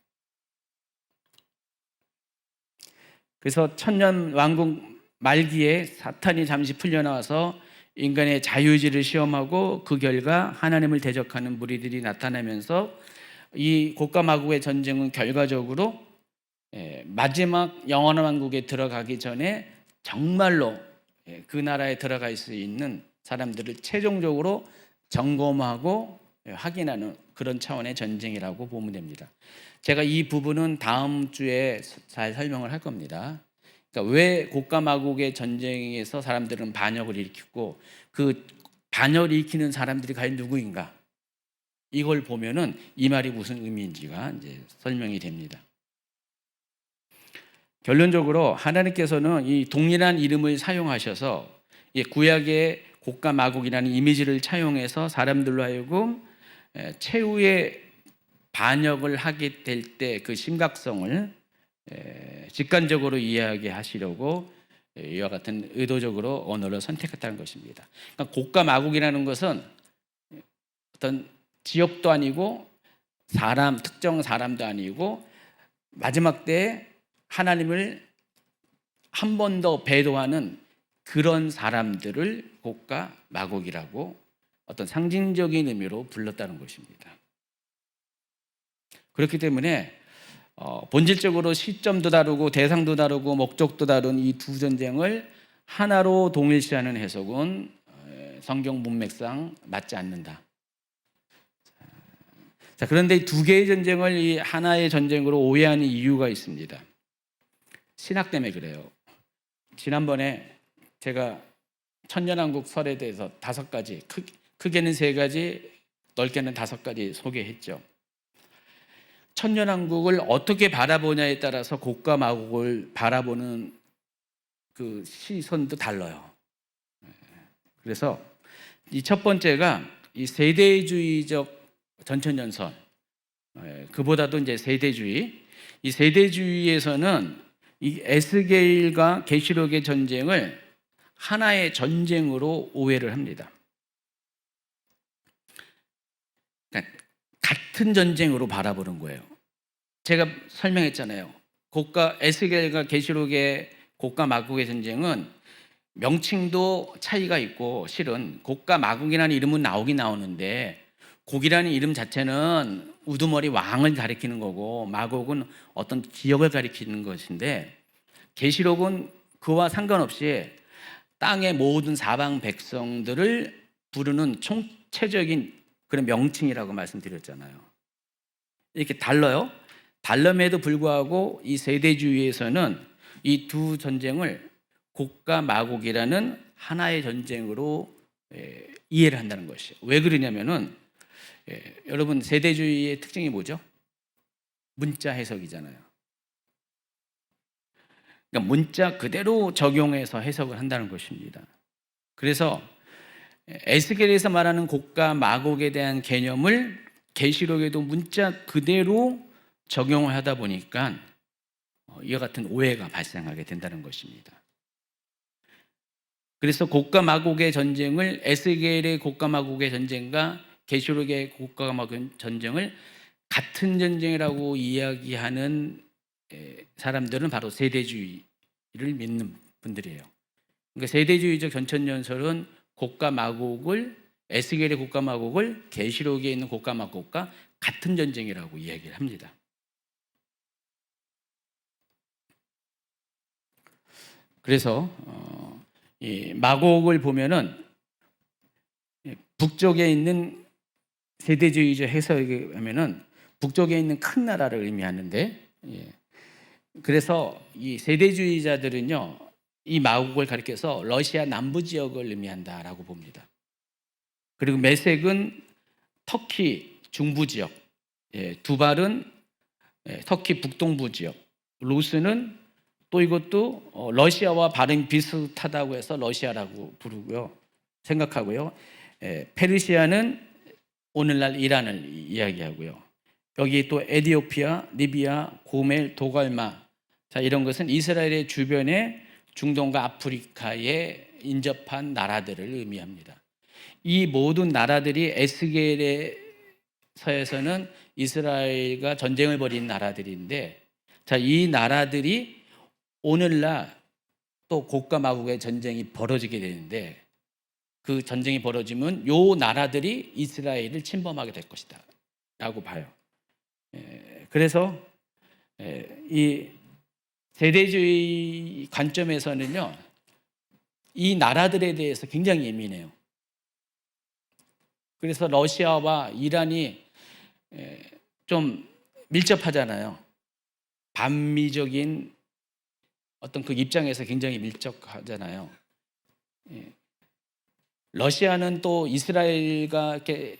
그래서 천년 왕국 말기에 사탄이 잠시 풀려나와서 인간의 자유의지를 시험하고 그 결과 하나님을 대적하는 무리들이 나타나면서 이 고가 마국의 전쟁은 결과적으로 마지막 영원한 왕국에 들어가기 전에 정말로 그 나라에 들어갈 수 있는 사람들을 최종적으로 점검하고 확인하는 그런 차원의 전쟁이라고 보면 됩니다. 제가 이 부분은 다음 주에 잘 설명을 할 겁니다. 그러니까 왜 고가 마국의 전쟁에서 사람들은 반역을 일으키고 그 반역을 일으키는 사람들이 과연 누구인가? 이걸 보면은 이 말이 무슨 의미인지가 이제 설명이 됩니다. 결론적으로 하나님께서는 이 동일한 이름을 사용하셔서 구약의 고가 마국이라는 이미지를 차용해서 사람들로 하여금 최후의 반역을 하게 될 때 그 심각성을 직관적으로 이해하게 하시려고 이와 같은 의도적으로 언어를 선택했다는 것입니다. 그러니까 고가 마국이라는 것은 어떤 지역도 아니고 특정 사람도 아니고 마지막 때에 하나님을 한 번 더 배도하는 그런 사람들을 고가 마국이라고 어떤 상징적인 의미로 불렀다는 것입니다. 그렇기 때문에 본질적으로 시점도 다르고 대상도 다르고 목적도 다른 이 두 전쟁을 하나로 동일시하는 해석은 성경 문맥상 맞지 않는다. 자, 그런데 두 개의 전쟁을 이 하나의 전쟁으로 오해하는 이유가 있습니다. 신학 때문에 그래요. 지난번에 제가 천년왕국 설에 대해서 5가지, 크게는 3가지, 넓게는 5가지 소개했죠. 천년왕국을 어떻게 바라보냐에 따라서 고가 마국을 바라보는 그 시선도 달라요. 그래서 이 첫 번째가 이 세대주의적 전천연선, 그보다도 이제 세대주의. 이 세대주의에서는 이 에스겔과 계시록의 전쟁을 하나의 전쟁으로 오해를 합니다. 그러니까 같은 전쟁으로 바라보는 거예요. 제가 설명했잖아요. 에스겔과 계시록의 고가 마국의 전쟁은 명칭도 차이가 있고 실은 고가 마국이라는 이름은 나오긴 나오는데 곡이라는 이름 자체는 우두머리 왕을 가리키는 거고 마곡은 어떤 지역을 가리키는 것인데 계시록은 그와 상관없이 땅의 모든 사방 백성들을 부르는 총체적인 그런 명칭이라고 말씀드렸잖아요. 이렇게 달라요. 달럼에도 불구하고 이 세대주의에서는 이 두 전쟁을 곡과 마곡이라는 하나의 전쟁으로 이해를 한다는 것이에요. 왜 그러냐면은 여러분 세대주의의 특징이 뭐죠? 문자 해석이잖아요. 그러니까 문자 그대로 적용해서 해석을 한다는 것입니다. 그래서 에스겔에서 말하는 곡과 마곡에 대한 개념을 계시록에도 문자 그대로 적용을 하다 보니까 이와 같은 오해가 발생하게 된다는 것입니다. 그래서 곡과 마곡의 전쟁을 에스겔의 곡과 마곡의 전쟁과 계시록의 곡과 마곡의 전쟁을 같은 전쟁이라고 이야기하는 사람들은 바로 세대주의를 믿는 분들이에요. 그러니까 세대주의적 전천연설은 곡과 마곡을 에스겔의 곡과 마곡을 계시록에 있는 곡과 마곡과 같은 전쟁이라고 이야기를 합니다. 그래서 이 마곡을 보면은 북쪽에 있는 세대주의적 해석에 하면은 북쪽에 있는 큰 나라를 의미하는데, 그래서 이 세대주의자들은요 이 마곡을 가리켜서 러시아 남부 지역을 의미한다라고 봅니다. 그리고 메색은 터키 중부 지역, 두발은 터키 북동부 지역, 로스는 또 이것도 러시아와 발음이 비슷하다고 해서 러시아라고 부르고요, 생각하고요. 페르시아는 오늘날 이란을 이야기하고요. 여기 또 에디오피아, 리비아, 고멜, 도갈마, 자 이런 것은 이스라엘의 주변에 중동과 아프리카에 인접한 나라들을 의미합니다. 이 모든 나라들이 에스겔서에서는 이스라엘과 전쟁을 벌인 나라들인데, 자 이 나라들이 오늘날 또 곡과 마곡의 전쟁이 벌어지게 되는데, 그 전쟁이 벌어지면 요 나라들이 이스라엘을 침범하게 될 것이다 라고 봐요. 그래서 이 세대주의 관점에서는요 이 나라들에 대해서 굉장히 예민해요. 그래서 러시아와 이란이 좀 밀접하잖아요. 반미적인 어떤 그 입장에서 굉장히 밀접하잖아요. 러시아는 또 이스라엘과 이렇게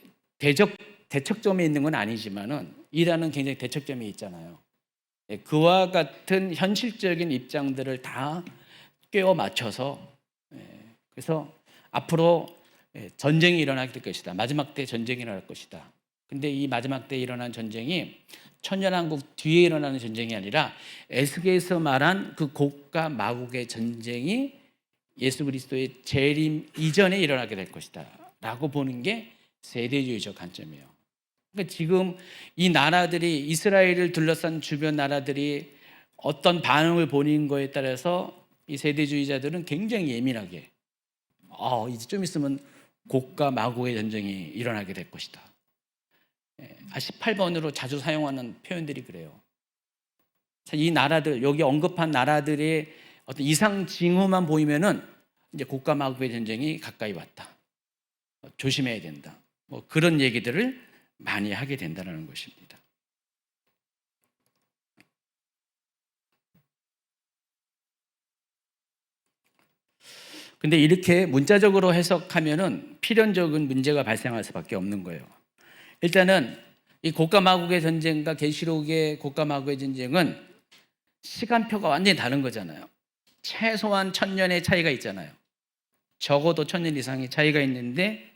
대척점에 있는 건 아니지만은 이란은 굉장히 대척점에 있잖아요. 그와 같은 현실적인 입장들을 다 꿰어 맞춰서, 그래서 앞으로 전쟁이 일어나게 될 것이다. 마지막 때 전쟁이 일어날 것이다. 근데 이 마지막 때 일어난 전쟁이 천년왕국 뒤에 일어나는 전쟁이 아니라 에스겔에서 말한 그 곡과 마곡의 전쟁이 예수 그리스도의 재림 이전에 일어나게 될 것이다 라고 보는 게 세대주의적 관점이에요. 그러니까 지금 이 나라들이, 이스라엘을 둘러싼 주변 나라들이 어떤 반응을 보이는 거에 따라서 이 세대주의자들은 굉장히 예민하게 이제 좀 있으면 곡과 마곡의 전쟁이 일어나게 될 것이다. 18번으로 자주 사용하는 표현들이 그래요. 이 나라들, 여기 언급한 나라들의 어떤 이상 징후만 보이면은 이제 곡과 마곡의 전쟁이 가까이 왔다. 조심해야 된다. 뭐 그런 얘기들을 많이 하게 된다는 것입니다. 근데 이렇게 문자적으로 해석하면은 필연적인 문제가 발생할 수밖에 없는 거예요. 일단은 이 곡과 마곡의 전쟁과 계시록의 곡과 마곡의 전쟁은 시간표가 완전히 다른 거잖아요. 최소한 1000년의 차이가 있잖아요. 적어도 1000년 이상의 차이가 있는데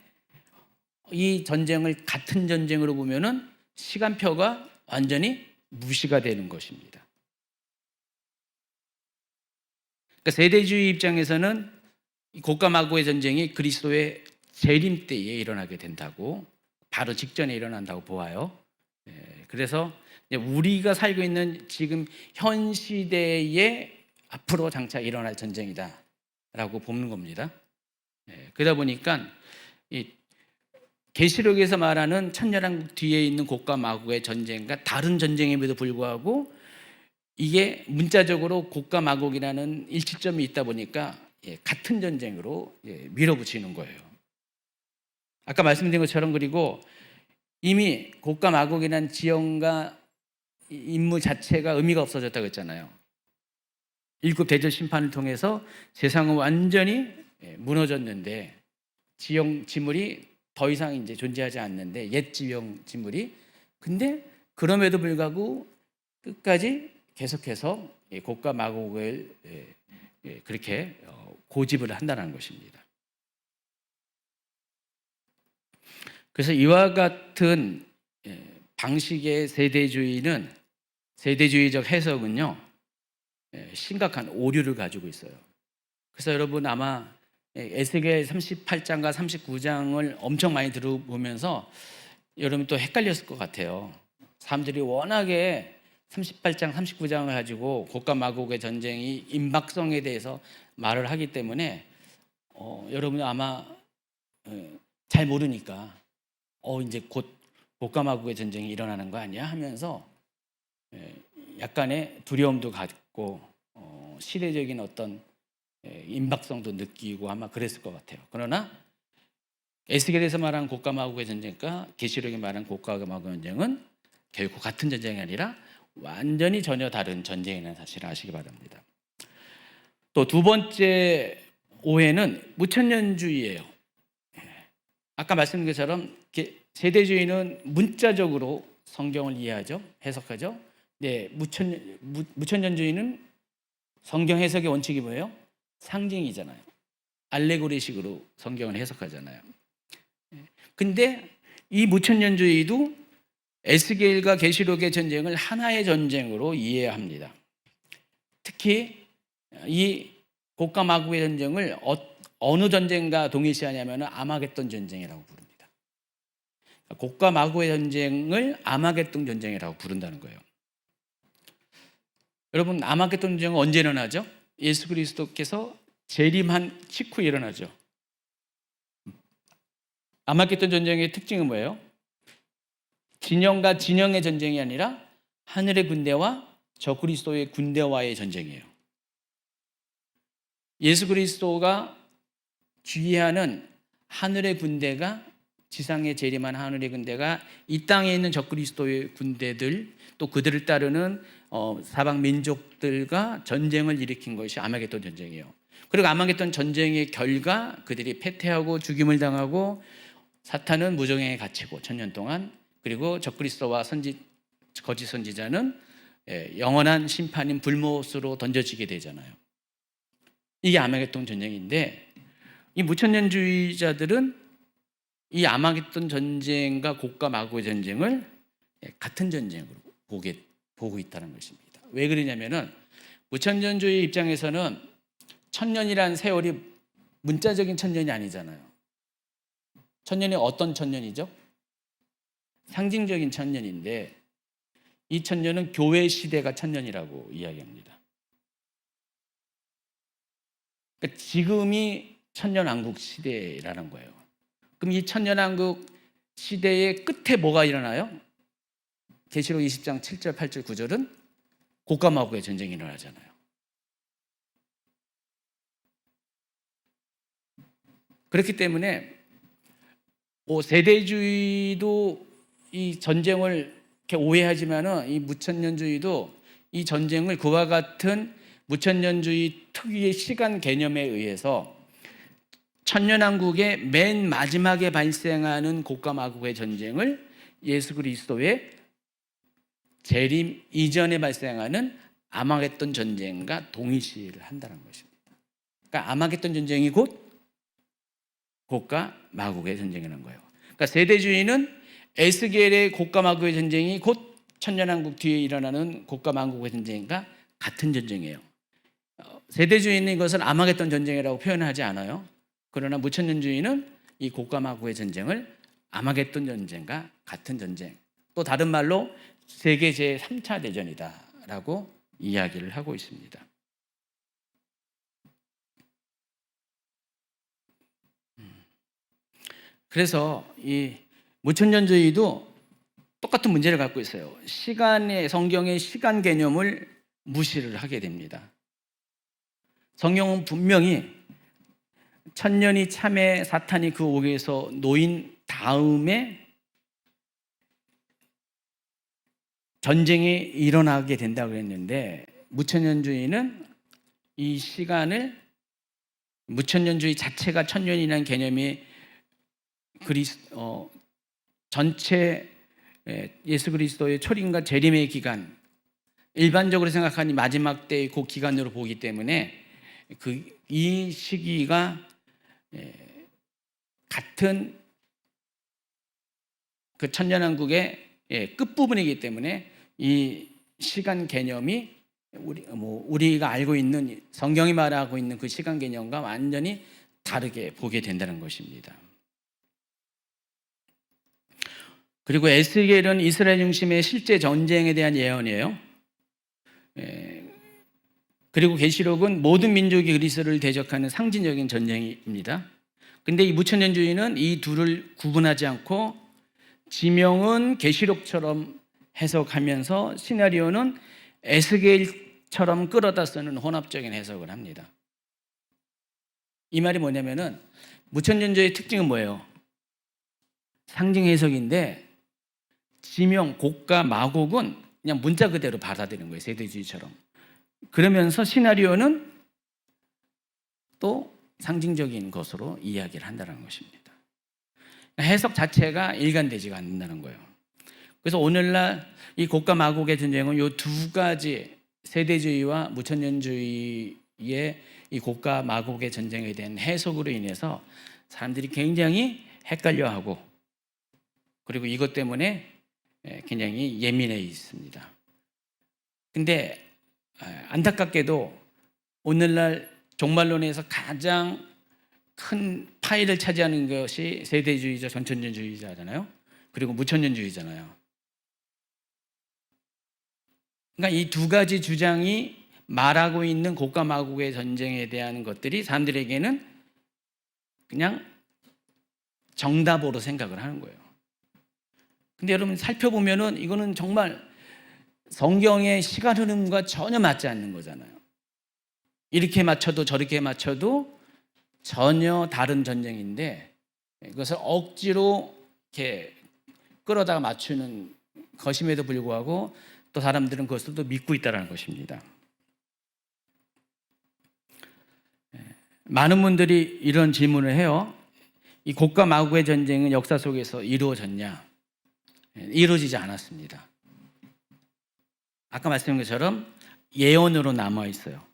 이 전쟁을 같은 전쟁으로 보면은 시간표가 완전히 무시가 되는 것입니다. 그러니까 세대주의 입장에서는 이 곡과 마곡의 전쟁이 그리스도의 재림 때에 일어나게 된다고, 바로 직전에 일어난다고 보아요. 그래서 우리가 살고 있는 지금 현 시대에 앞으로 장차 일어날 전쟁이다라고 보는 겁니다. 그러다 보니까 이 계시록에서 말하는 천년왕국 뒤에 있는 곡과 마곡의 전쟁과 다른 전쟁임에도 불구하고 이게 문자적으로 곡과 마곡이라는 일치점이 있다 보니까 같은 전쟁으로 밀어붙이는 거예요. 아까 말씀드린 것처럼, 그리고 이미 곡과 마곡이라는 지형과 인물 자체가 의미가 없어졌다고 했잖아요. 1급 대접 심판을 통해서 세상은 완전히 무너졌는데 지형 지물이 더 이상 이제 존재하지 않는데, 옛 지형 지물이. 근데 그럼에도 불구하고 끝까지 계속해서 곡과 마곡을 그렇게 고집을 한다는 것입니다. 그래서 이와 같은 방식의 세대주의적 해석은요 심각한 오류를 가지고 있어요. 그래서 여러분 아마 에스겔 38장과 39장을 엄청 많이 들어보면서 여러분 또 헷갈렸을 것 같아요. 사람들이 워낙에 38장, 39장을 가지고 곡과 마곡의 전쟁이 임박성에 대해서 말을 하기 때문에 여러분 아마 잘 모르니까 이제 곧 곡과 마곡의 전쟁이 일어나는 거 아니야 하면서 약간의 두려움도 갖고 시대적인 어떤 임박성도 느끼고 아마 그랬을 것 같아요. 그러나 에스겔에서 말한 곡과 마곡의 전쟁과 계시록에 말한 곡과 마곡의 전쟁은 결코 같은 전쟁이 아니라 완전히 전혀 다른 전쟁이라는 사실을 아시기 바랍니다. 또 두 번째 오해는 무천년주의예요. 아까 말씀드린 것처럼 세대주의는 문자적으로 성경을 이해하죠, 해석하죠. 네, 무천년주의는 성경 해석의 원칙이 뭐예요? 상징이잖아요. 알레고리식으로 성경을 해석하잖아요. 근데 이 무천년주의도 에스겔과 계시록의 전쟁을 하나의 전쟁으로 이해합니다. 특히 이 곡과 마곡의 전쟁을 어느 전쟁과 동일시하냐면 아마겟돈 전쟁이라고 부릅니다. 곡과 마곡의 전쟁을 아마겟돈 전쟁이라고 부른다는 거예요. 여러분, 아마겟돈 전쟁은 언제 일어나죠? 예수 그리스도께서 재림한 직후에 일어나죠. 아마겟돈 전쟁의 특징은 뭐예요? 진영과 진영의 전쟁이 아니라 하늘의 군대와 저 그리스도의 군대와의 전쟁이에요. 예수 그리스도가 주의하는 하늘의 군대가, 지상에 재림한 하늘의 군대가 이 땅에 있는 저 그리스도의 군대들, 또 그들을 따르는 사방 민족들과 전쟁을 일으킨 것이 아마겟돈 전쟁이에요. 그리고 아마겟돈 전쟁의 결과 그들이 패퇴하고 죽임을 당하고 사탄은 무정행에 갇히고 1000년 동안, 그리고 적그리스도와 거짓 선지자는 영원한 심판인 불못으로 던져지게 되잖아요. 이게 아마겟돈 전쟁인데, 이 무천년주의자들은 이 아마겟돈 전쟁과 곡과 마곡의 전쟁을 같은 전쟁으로 보고 있다는 것입니다. 왜 그러냐면은 무천년주의 입장에서는 1000년이라는 세월이 문자적인 1000년이 아니잖아요. 1000년이 어떤 1000년이죠? 상징적인 1000년인데, 이 1000년은 교회 시대가 1000년이라고 이야기합니다. 그러니까 지금이 천년왕국 시대라는 거예요. 그럼 이 천년왕국 시대의 끝에 뭐가 일어나요? 계시록 20장 7절, 8절, 9절은 곡과 마곡의 전쟁이 일어나잖아요. 그렇기 때문에 세대주의도 이 전쟁을 이렇게 오해하지만은 이 무천년주의도 이 전쟁을 그와 같은 무천년주의 특유의 시간 개념에 의해서 천년왕국의 맨 마지막에 발생하는 곡과 마곡의 전쟁을 예수 그리스도의 재림 이전에 발생하는 아마겟돈 전쟁과 동일시를 한다는 것입니다. 그러니까 아마겟돈 전쟁이 곧 곡과 마곡의 전쟁이라는 거예요. 그러니까 세대주의는 에스겔의 곡과 마곡의 전쟁이 곧 천년왕국 뒤에 일어나는 곡과 마곡의 전쟁과 같은 전쟁이에요. 세대주의는 이것을 아마겟돈 전쟁이라고 표현하지 않아요. 그러나 무천년주의는 이 곡과 마곡의 전쟁을 아마겟돈 전쟁과 같은 전쟁, 또 다른 말로 세계 제3차 대전이다라고 이야기를 하고 있습니다. 그래서 이 무천년주의도 똑같은 문제를 갖고 있어요. 성경의 시간 개념을 무시를 하게 됩니다. 성경은 분명히 1000년이 참에 사탄이 그 옥에서 놓인 다음에 전쟁이 일어나게 된다고 했는데, 무천년주의는 이 시간을, 무천년주의 자체가 1000년이라는 개념이 전체 예수 그리스도의 초림과 재림의 기간, 일반적으로 생각하니 마지막 때의 그 기간으로 보기 때문에 이 시기가 같은 그 천년왕국의 끝부분이기 때문에 이 시간 개념이 우리가 알고 있는, 성경이 말하고 있는 그 시간 개념과 완전히 다르게 보게 된다는 것입니다. 그리고 에스겔은 이스라엘 중심의 실제 전쟁에 대한 예언이에요. 그리고 계시록은 모든 민족이 그리스도를 대적하는 상징적인 전쟁입니다. 근데 이 무천년주의는 이 둘을 구분하지 않고 지명은 계시록처럼 해석하면서 시나리오는 에스겔처럼 끌어다 쓰는 혼합적인 해석을 합니다. 이 말이 뭐냐면은 무천년조의 특징은 뭐예요? 상징 해석인데 지명, 고가, 마곡은 그냥 문자 그대로 받아들이는 거예요. 세대주의처럼. 그러면서 시나리오는 또 상징적인 것으로 이야기를 한다는 것입니다. 해석 자체가 일관되지가 않는다는 거예요. 그래서 오늘날 이 고가 마곡의 전쟁은 이 두 가지 세대주의와 무천년주의의 이 고가 마곡의 전쟁에 대한 해석으로 인해서 사람들이 굉장히 헷갈려하고 그리고 이것 때문에 굉장히 예민해 있습니다. 근데 안타깝게도 오늘날 종말론에서 가장 큰 파일을 차지하는 것이 세대주의자, 전천년주의자잖아요. 그리고 무천년주의잖아요. 그러니까 이 두 가지 주장이 말하고 있는 고가 마곡의 전쟁에 대한 것들이 사람들에게는 그냥 정답으로 생각을 하는 거예요. 근데 여러분 살펴보면은 이거는 정말 성경의 시간 흐름과 전혀 맞지 않는 거잖아요. 이렇게 맞춰도 저렇게 맞춰도 전혀 다른 전쟁인데 이것을 억지로 이렇게 끌어다가 맞추는 것임에도 불구하고 또 사람들은 그것을 또 믿고 있다는 것입니다. 많은 분들이 이런 질문을 해요. 이 고가 마곡의 전쟁은 역사 속에서 이루어졌냐? 이루어지지 않았습니다. 아까 말씀드린 것처럼 예언으로 남아 있어요.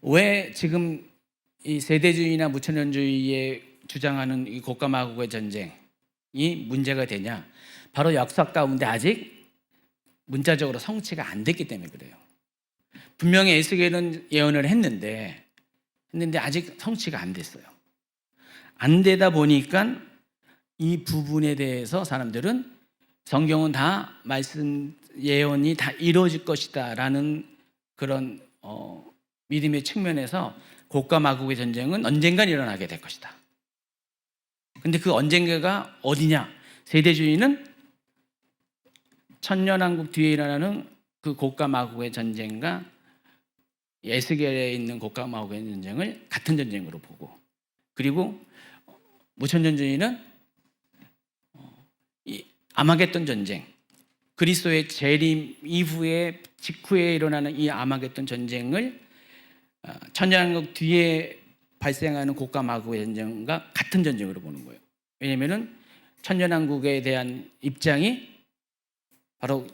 왜 지금 이 세대주의나 무천년주의에 주장하는 이 고가 마곡의 전쟁이 문제가 되냐? 바로 역사 가운데 아직 문자적으로 성취가 안 됐기 때문에 그래요. 분명히 에스겔은 예언을 했는데 아직 성취가 안 됐어요. 안 되다 보니까 이 부분에 대해서 사람들은 성경은 다 말씀 예언이 다 이루어질 것이다라는 그런 믿음의 측면에서 고가 마곡의 전쟁은 언젠간 일어나게 될 것이다. 근데 그 언젠가가 어디냐? 세대주의는 천년왕국 뒤에 일어나는 그 고가 마곡의 전쟁과 에스겔에 있는 고가 마곡의 전쟁을 같은 전쟁으로 보고, 그리고 무천년주의는 이 아마겟돈 전쟁, 그리스도의 재림 이후에 직후에 일어나는 이 아마겟돈 전쟁을 천년왕국 뒤에 발생하는 고가 마곡의 전쟁과 같은 전쟁으로 보는 거예요. 왜냐하면 천년왕국에 대한 입장이 바로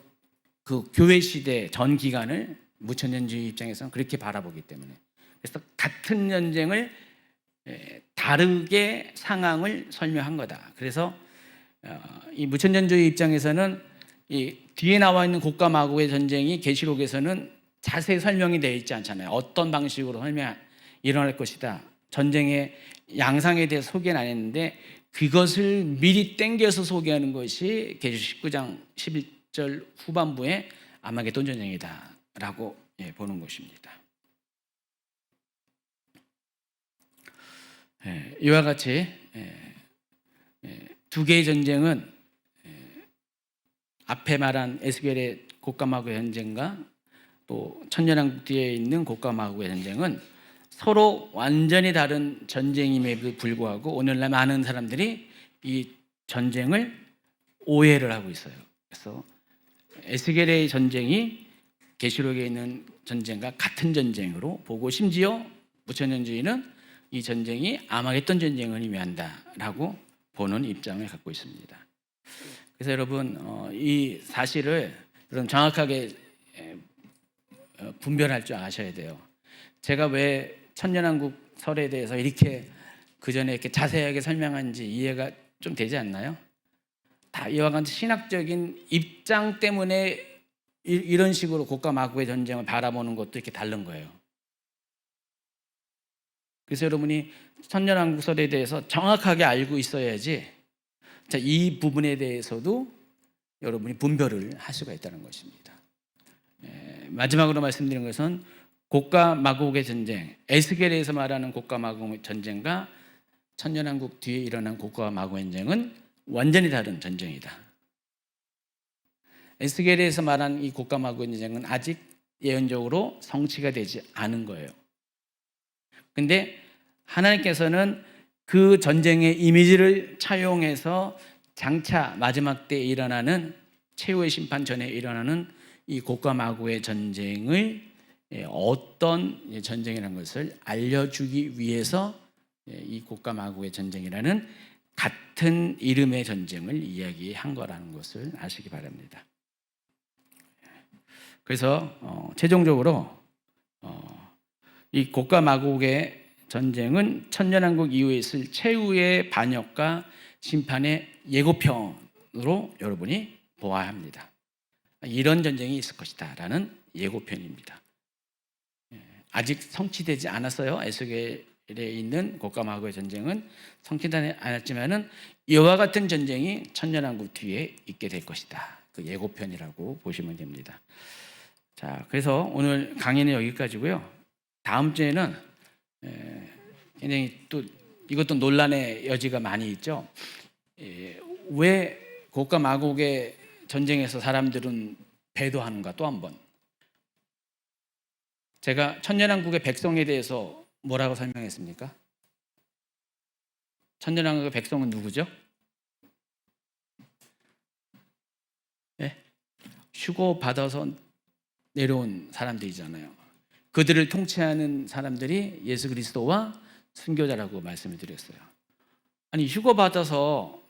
그 교회 시대 전 기간을 무천년주의 입장에서는 그렇게 바라보기 때문에, 그래서 같은 전쟁을 다르게 상황을 설명한 거다. 그래서 이 무천년주의 입장에서는 이 뒤에 나와 있는 고가 마곡의 전쟁이 계시록에서는 자세히 설명이 되어 있지 않잖아요. 어떤 방식으로 일어날 것이다. 전쟁의 양상에 대해서 소개는 안 했는데 그것을 미리 땡겨서 소개하는 것이 계시록 19장 11절 후반부에 아마겟돈 전쟁이다라고 보는 것입니다. 이와 같이 두 개의 전쟁은 앞에 말한 에스겔의 고가 마곡의 전쟁과 또 천년왕국 뒤에 있는 고가 마곡의 전쟁은 서로 완전히 다른 전쟁임에도 불구하고 오늘날 많은 사람들이 이 전쟁을 오해를 하고 있어요. 그래서 에스겔의 전쟁이 계시록에 있는 전쟁과 같은 전쟁으로 보고, 심지어 무천년주의는 이 전쟁이 아마겟돈 전쟁을 의미한다라고 보는 입장을 갖고 있습니다. 그래서 여러분 이 사실을 여러분 정확하게 분별할 줄 아셔야 돼요. 제가 왜 천년왕국 설에 대해서 이렇게 그 전에 이렇게 자세하게 설명한지 이해가 좀 되지 않나요? 다 이와 같은 신학적인 입장 때문에 이런 식으로 고가 마곡의 전쟁을 바라보는 것도 이렇게 다른 거예요. 그래서 여러분이 천년왕국설에 대해서 정확하게 알고 있어야지 이 부분에 대해서도 여러분이 분별을 할 수가 있다는 것입니다. 마지막으로 말씀드린 것은 고가 마곡의 전쟁, 에스겔에서 말하는 고가 마곡의 전쟁과 천년왕국 뒤에 일어난 고가 마곡의 전쟁은 완전히 다른 전쟁이다. 에스겔에서 말한 이 고가 마곡의 전쟁은 아직 예언적으로 성취가 되지 않은 거예요. 근데 하나님께서는 그 전쟁의 이미지를 차용해서 장차 마지막 때에 일어나는 최후의 심판 전에 일어나는 이 곡과 마고의 전쟁을 어떤 전쟁이라는 것을 알려주기 위해서 이 곡과 마고의 전쟁이라는 같은 이름의 전쟁을 이야기한 거라는 것을 아시기 바랍니다. 그래서 최종적으로 이 곡과 마곡의 전쟁은 천년왕국 이후에 있을 최후의 반역과 심판의 예고편으로 여러분이 보아야 합니다. 이런 전쟁이 있을 것이다 라는 예고편입니다. 아직 성취되지 않았어요. 에스겔에 있는 곡과 마곡의 전쟁은 성취되지 않았지만은 이와 같은 전쟁이 천년왕국 뒤에 있게 될 것이다. 그 예고편이라고 보시면 됩니다. 자, 그래서 오늘 강의는 여기까지고요. 다음 주에는 굉장히 또 이것도 논란의 여지가 많이 있죠. 왜 곡과 마곡의 전쟁에서 사람들은 배도하는가? 또 한 번. 제가 천년왕국의 백성에 대해서 뭐라고 설명했습니까? 천년왕국의 백성은 누구죠? 네? 휴거 받아서 내려온 사람들이잖아요. 그들을 통치하는 사람들이 예수 그리스도와 순교자라고 말씀을 드렸어요. 아니 휴거 받아서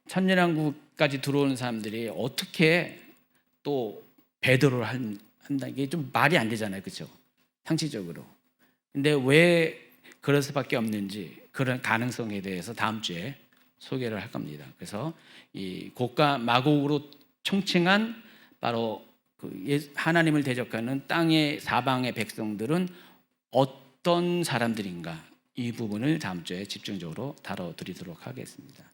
천년왕국까지 들어오는 사람들이 어떻게 또 배도를 한다, 이게 좀 말이 안 되잖아요, 그렇죠? 상식적으로. 근데 왜 그럴 수밖에 없는지 그런 가능성에 대해서 다음 주에 소개를 할 겁니다. 그래서 이 곡과 마곡으로 총칭한 바로 하나님을 대적하는 땅의 사방의 백성들은 어떤 사람들인가, 이 부분을 다음 주에 집중적으로 다뤄드리도록 하겠습니다.